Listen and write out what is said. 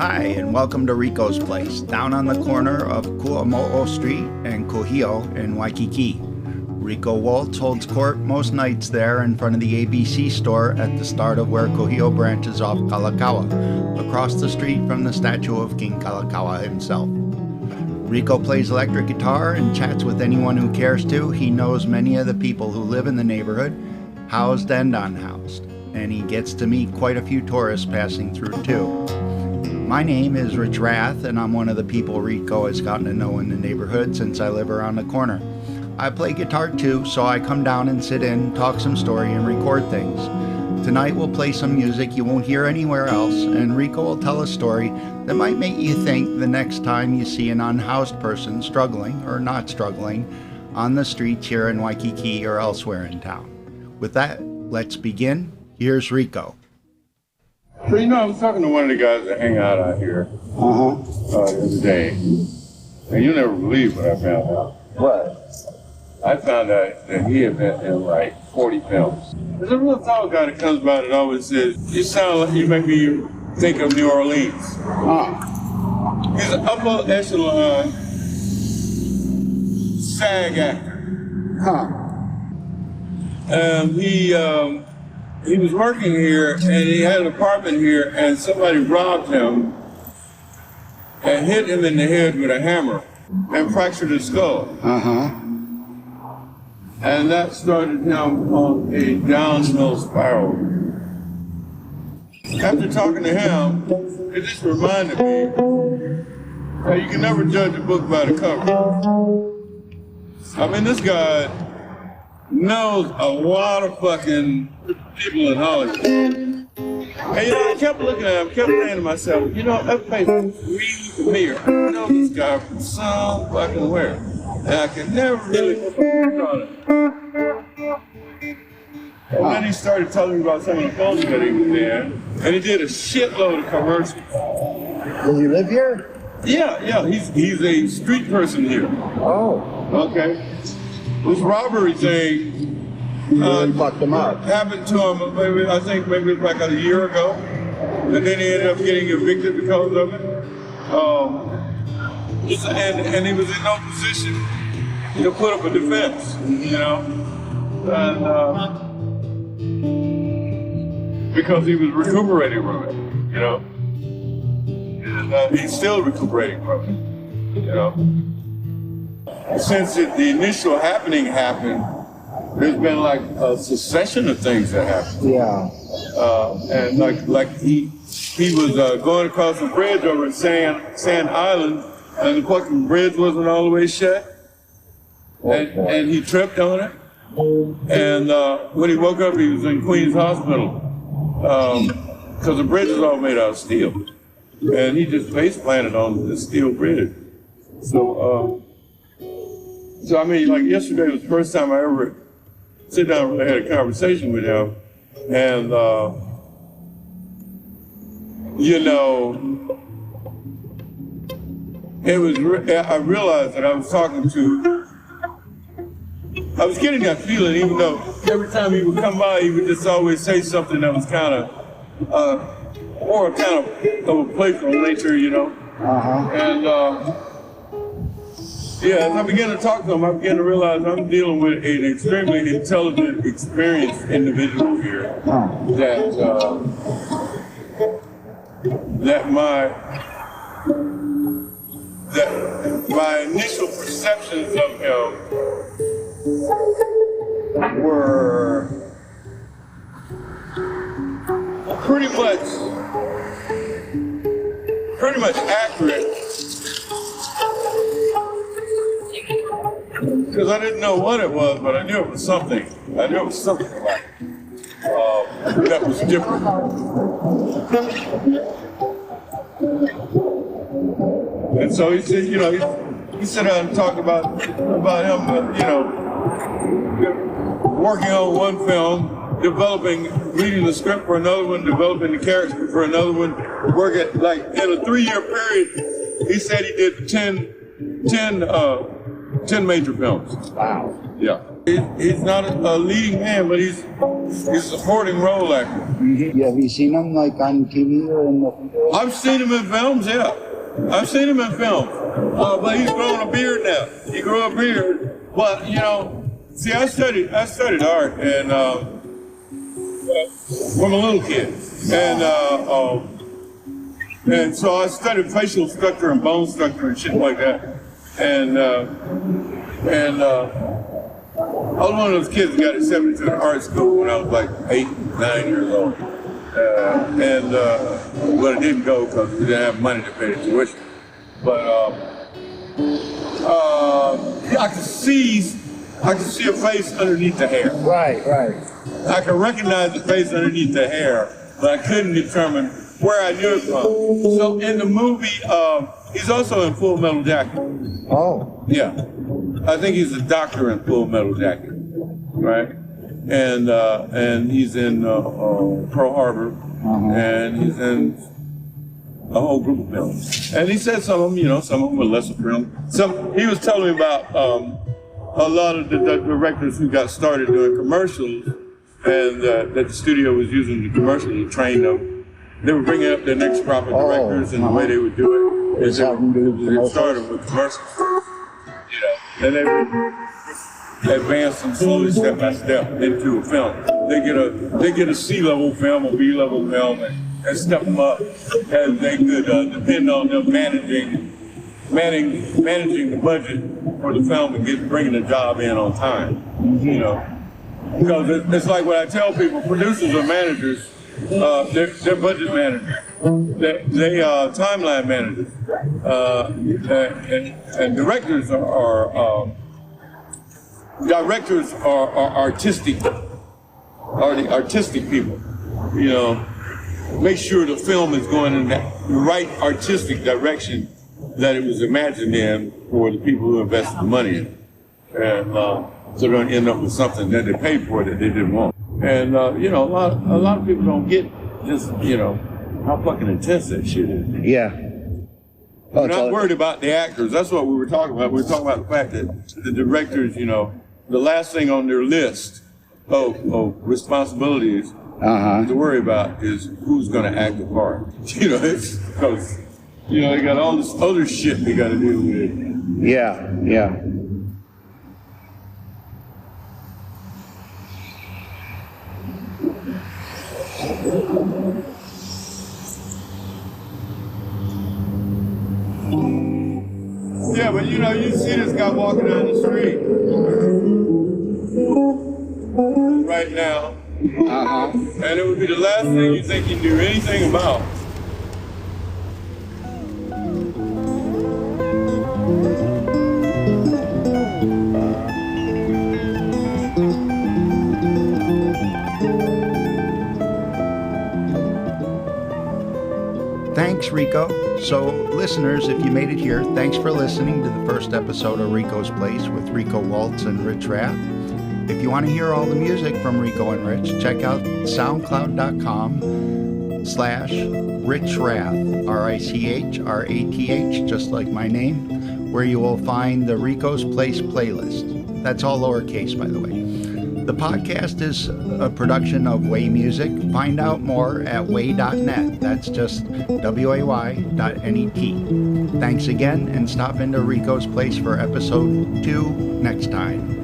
Hi, and welcome to Rico's Place, down on the corner of Kuamoʻo Street and Kuhio in Waikiki. Rico Woltz holds court most nights there in front of the ABC store at the start of where Kuhio branches off Kalakaua, across the street from the statue of King Kalakaua himself. Rico plays electric guitar and chats with anyone who cares to. He knows many of the people who live in the neighborhood, housed and unhoused, and he gets to meet quite a few tourists passing through too. My name is Rich Rath, and I'm one of the people Rico has gotten to know in the neighborhood since I live around the corner. I play guitar too, so I come down and sit in, talk some story, and record things. Tonight we'll play some music you won't hear anywhere else, and Rico will tell a story that might make you think the next time you see an unhoused person struggling, or not struggling, on the streets here in Waikiki or elsewhere in town. With that, let's begin. Here's Rico. So, I was talking to one of the guys that hang out here the other day, and you'll never believe what I found out. What? I found out that he had been in like 40 films. There's a real tall guy that comes by that always says, "You sound like you make me think of New Orleans." He's an upper echelon SAG actor. He was working here, and he had an apartment here, and somebody robbed him and hit him in the head with a hammer and fractured his skull. And that started him on a downhill spiral. After talking to him, it just reminded me that you can never judge a book by the cover. I mean, this guy knows a lot of fucking people in Hollywood. And I kept looking at him, kept saying to myself, that face is really familiar. I know this guy from some fucking where. And I could never really put on it. And then he started telling me about some of the films that he was in, and he did a shitload of commercials. Does he live here? Yeah, he's a street person here. Oh. Okay. This robbery thing fucked him up. happened to him maybe like a year ago, and then he ended up getting evicted because of it. And he was in no position to put up a defense, and because he was recuperating from it, and he's still recuperating from it, Since the initial happening happened, there's been like a succession of things that happened. Yeah. And like he was going across the bridge over at Sand Island, and the fucking bridge wasn't all the way shut, and he tripped on it. And when he woke up, he was in Queens Hospital because the bridge is all made out of steel, and he just face planted on the steel bridge. So I mean, like yesterday was the first time I ever sit down and really had a conversation with him, and it was. I realized that I was getting that feeling, even though every time he would come by, he would just always say something that was kind of, or kind of a playful nature, And as I began to talk to him, I began to realize I'm dealing with an extremely intelligent, experienced individual here. That my initial perceptions of him were pretty much accurate, because I didn't know what it was, but I knew it was something. I knew it was something like that was different. And so he said, he sat down and talked about him, working on one film, reading the script for another one, developing the character for another one, working like in a 3-year period. He said he did 10 major films. Wow. Yeah. He's not a leading man, but he's He's a supporting role actor. Yeah, have you seen him like on TV or in the? I've seen him in films, yeah. I've seen him in films. But he's growing a beard now. He grew a beard. But, you know, see, I studied art and from a little kid. And so I studied facial structure and bone structure and shit like that. And I was one of those kids that got accepted to the art school when I was like 8, 9 years old. But I didn't go because we didn't have money to pay the tuition. But I could see a face underneath the hair. Right. I could recognize the face underneath the hair, but I couldn't determine where I knew it from. So in the movie, he's also in Full Metal Jacket. Oh. Yeah, I think he's a doctor in Full Metal Jacket, right? And he's in Pearl Harbor, and he's in a whole group of films. And he said some of them, you know, some of them were lesser films. He was telling me about a lot of the directors who got started doing commercials, and that the studio was using the commercials to train them. They were bringing up their next crop of directors, and the way they would do it is they started with commercials, you know, and they would advance them slowly, step by step, into a film. They get a C-level film, a B-level film, and step them up as they could depend on them managing the budget for the film and bringing the job in on time. You know, because it's like what I tell people: producers are managers. They're budget managers. They timeline managers, and directors are artistic. Are the artistic people? You know, make sure the film is going in the right artistic direction that it was imagined in for the people who invested the money in, and so they don't end up with something that they paid for that they didn't want. And you know, a lot of people don't get just, you know, how fucking intense that shit is. Yeah. We're not worried about the actors. That's what we were talking about. We were talking about the fact that the directors, you know, the last thing on their list of responsibilities to worry about is who's going to act the part. You know, it's because, you know, they got all this other shit they got to deal with. Yeah. Yeah, but you know, you see this guy walking down the street right now, and it would be the last thing you think you knew anything about. Thanks, Rico. So, listeners, if you made it here, thanks for listening to the first episode of Rico's Place with Rico Woltz and Rich Rath. If you want to hear all the music from Rico and Rich, check out SoundCloud.com/RichRath, RichRath, just like my name, where you will find the Rico's Place playlist. That's all lowercase, by the way. The podcast is a production of Way Music. Find out more at way.net. That's just way.net. Thanks again, and stop into Rico's Place for episode 2 next time.